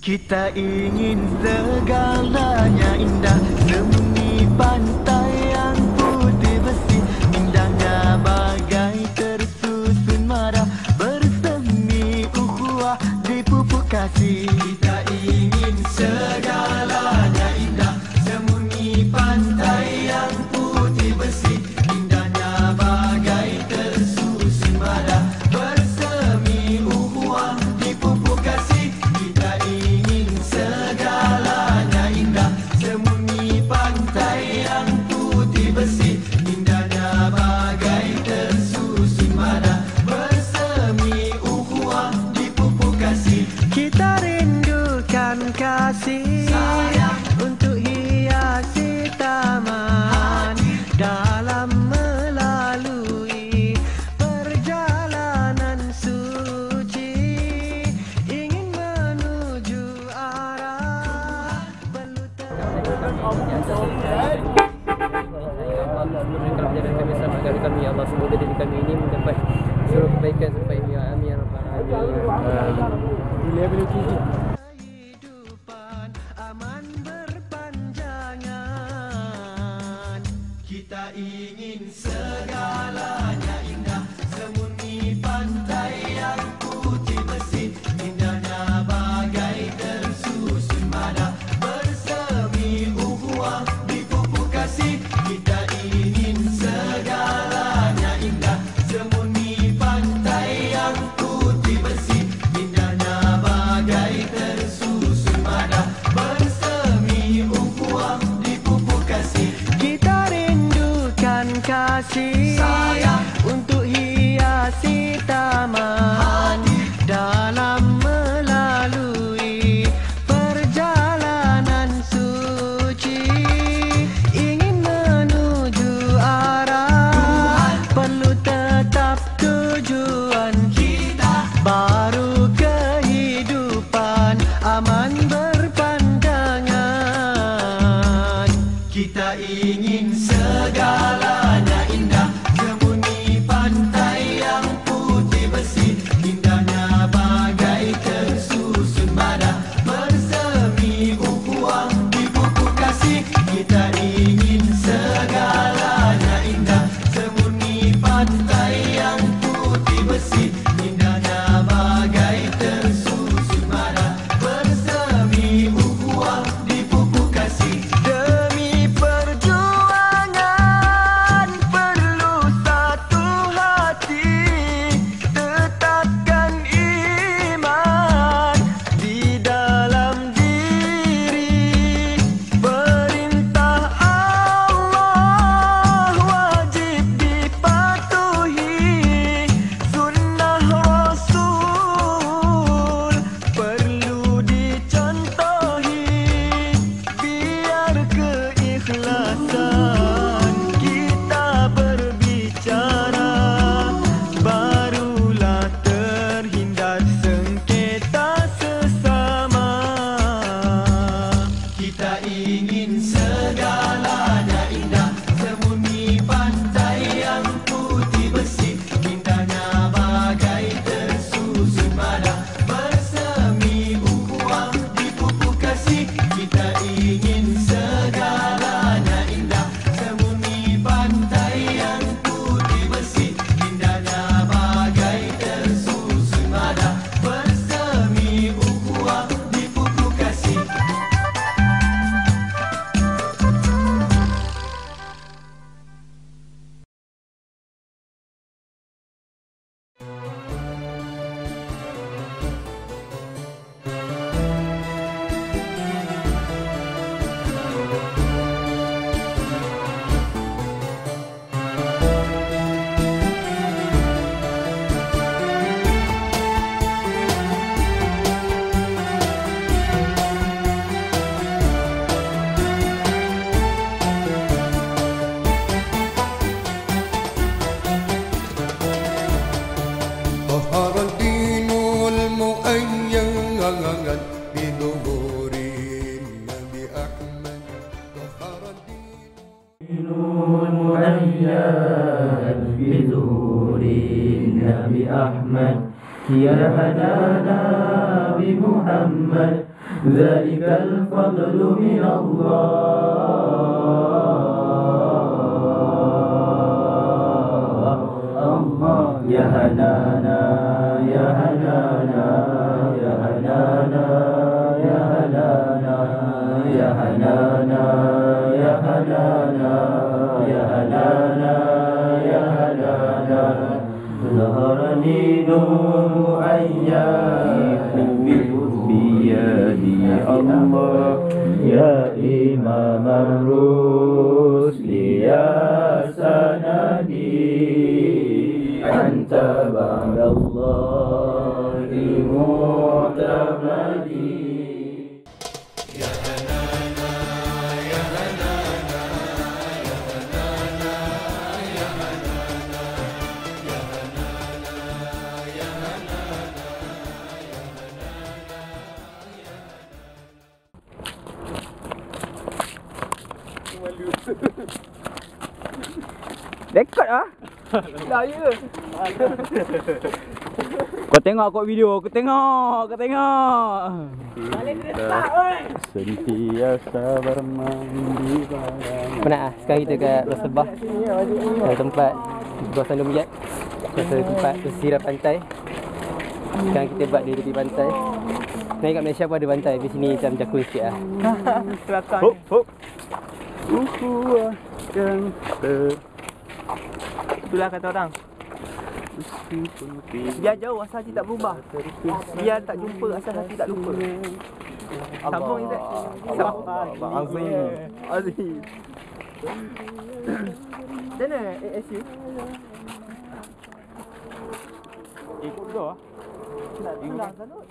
Kita ingin segalanya indah, sembunyi pantai yang putih bersih, indahnya bagai tersusun marah, bersemi ukhuwah di pupuk kasih. Kita ingin segalanya indah, sembunyi pantai yang putih bersih, indahnya bagai tersusun marah, bersemi ukhuwah di pupuk kasih. Kita ingin segalanya indah, sembunyi pantai yang putih bersih, indahnya bagai tersusun marah, bersemi ukhuwah di pupuk kasih. Kita rindukan kasih sayang untuk hiasi taman, dalam melalui perjalanan suci, ingin menuju arah perlu agar kami ya Allah, semoga diri kami ini mendapat seluruh kebaikan sampai ya amin ya rabbal alamin. kehidupan aman berpanjangan. Kita ingin segalanya indah, sembunyi pantai yang putih bersih, indahnya bagai tersusun marah, bersemi ukhuwah di pupuk kasih. Kita ingin segalanya indah, sembunyi pantai yang putih bersih, indahnya bagai tersusun marah, bersemi ukhuwah di pupuk kasih. Kita rindukan kasih sayang untuk hiasi taman, dalam melalui perjalanan suci, ingin menuju arah perlu tetap tujuan kita, baru kehidupan aman berpandangan. Kita ingin segalanya indah, sembunyi pantai yang putih bersih, indahnya bagai tersusun marah, bersemi ukhuwah di pupuk kasih. Kita ingin segalanya indah, sembunyi pantai yang putih bersih, indahnya bagai tersusun marah, bersemi ukhuwah di pupuk kasih. Demi perjuangan perlu satu hati, tetapkan iman di dalam diri. Perintah Allah wajib dipatuhi, sunnah Rasul perlu dicontohi, biar keikhlasan kita berbicara, barulah terhindar sengketa sesama. Kita ingin segalanya indah, sembunyi pantai yang putih bersih, indahnya bagai tersusun marah, bersemi ukhuwah di pupuk kasih. Kita ingin segalanya indah, sembunyi pantai yang putih bersih, indahnya bagai tersusun marah, bersemi ukhuwah di pupuk kasih. ظهر الدين المؤيد بظهور النبي أحمد. ظهر الدين المؤيد بظهور النبي أحمد، يا هدانا بمحمد Zalikal fadlu minallah. Allah ya Hanana ya Hanana ya Hanana ya Hanana ya Hanana ya Hanana ya Hanana ya Hanana. Zaharani nur ayyahu biyadi Allah ya Imam ar-rusli ya sanadi anta ba'dallahi mu'tamadi. Rekod ah. Dah ya. Kau tengok aku video, kau tengok. Balik detak oi. Sentiasa bermandi barang. Penat ah. Sekarang kita kat Bersebah. Tempat Kawasan Lumiat. Tempat pesisir pantai. Sekarang kita buat di tepi pantai. Naik kat Malaysia pun ada pantai. Di sini macam jakun sikit lah. Kelakar. Hop. Yang Itulah kata orang. Biar jauh asal hati tak berubah. Biar tak jumpa asal hati tak lupa. Sambung Izzat. Azim. Mana ASU? ikut dah. Senang sangat.